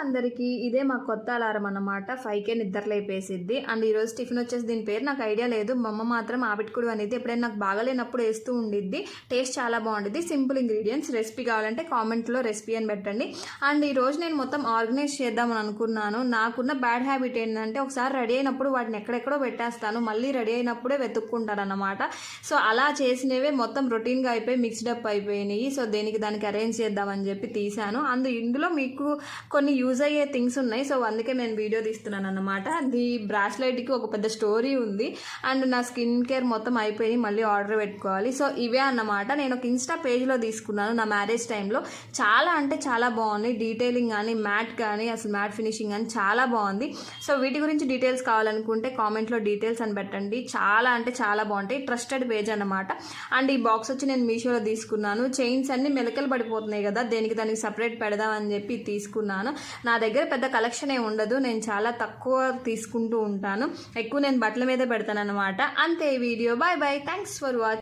అందరికీ ఇదే మా కొత్త అలారం అన్నమాట. 5కే నిద్ర లేపేసిద్ది. అండ్ ఈరోజు టిఫిన్ వచ్చేసి దీని పేరు నాకు ఐడియా లేదు. మా అమ్మ మాత్రం ఆవిటికుడు అనేది ఎప్పుడైనా నాకు బాగాలేనప్పుడు వేస్తూ ఉండిద్ది. టేస్ట్ చాలా బాగుండిద్ది. Simple ingredients. రెసిపీ కావాలంటే కామెంట్లో రెసిపీ అని పెట్టండి. అండ్ ఈరోజు నేను మొత్తం ఆర్గనైజ్ చేద్దామని అనుకున్నాను. నాకున్న బ్యాడ్ హ్యాబిట్ ఏంటంటే ఒకసారి రెడీ అయినప్పుడు వాటిని ఎక్కడెక్కడో పెట్టేస్తాను, మళ్ళీ రెడీ అయినప్పుడే వెతుక్కుంటాను అన్నమాట. సో అలా చేసినవే మొత్తం రొటీన్గా అయిపోయి మిక్స్డ్ అప్ అయిపోయినాయి. సో దానికి అరేంజ్ చేద్దామని చెప్పి తీసాను. ఇందులో మీకు కొన్ని యూజ్ అయ్యే థింగ్స్ ఉన్నాయి. సో అందుకే నేను వీడియో తీస్తున్నాను అన్నమాట. అది బ్రాస్లెట్కి ఒక పెద్ద స్టోరీ ఉంది. అండ్ నా స్కిన్ కేర్ మొత్తం అయిపోయి మళ్ళీ ఆర్డర్ పెట్టుకోవాలి. సో ఇవే అన్నమాట. నేను ఒక ఇన్స్టా పేజ్లో తీసుకున్నాను నా మ్యారేజ్ టైంలో. చాలా అంటే చాలా బాగుంది. డీటెయిలింగ్ కానీ మ్యాట్ కానీ అసలు మ్యాట్ ఫినిషింగ్ కానీ చాలా బాగుంది. సో వీటి గురించి డీటెయిల్స్ కావాలనుకుంటే కామెంట్లో డీటెయిల్స్ అని పెట్టండి. చాలా అంటే చాలా బాగుంటాయి. ట్రస్టెడ్ పేజ్ అన్నమాట. అండ్ ఈ బాక్స్ వచ్చి నేను మీషోలో తీసుకున్నాను. చైన్స్ అన్ని మెలకలు పడిపోతున్నాయి కదా, దానికి సపరేట్ పెడదామని చెప్పి తీసుకున్నాను. నా దగ్గర పెద్ద కలెక్షన్ ఏమి ఉండదు. నేను చాలా తక్కువ తీసుకుంటూ ఉంటాను. ఎక్కువ నేను బట్టల మీద పెడతాను అనమాట. అంతే video. Bye bye. Thanks for watching.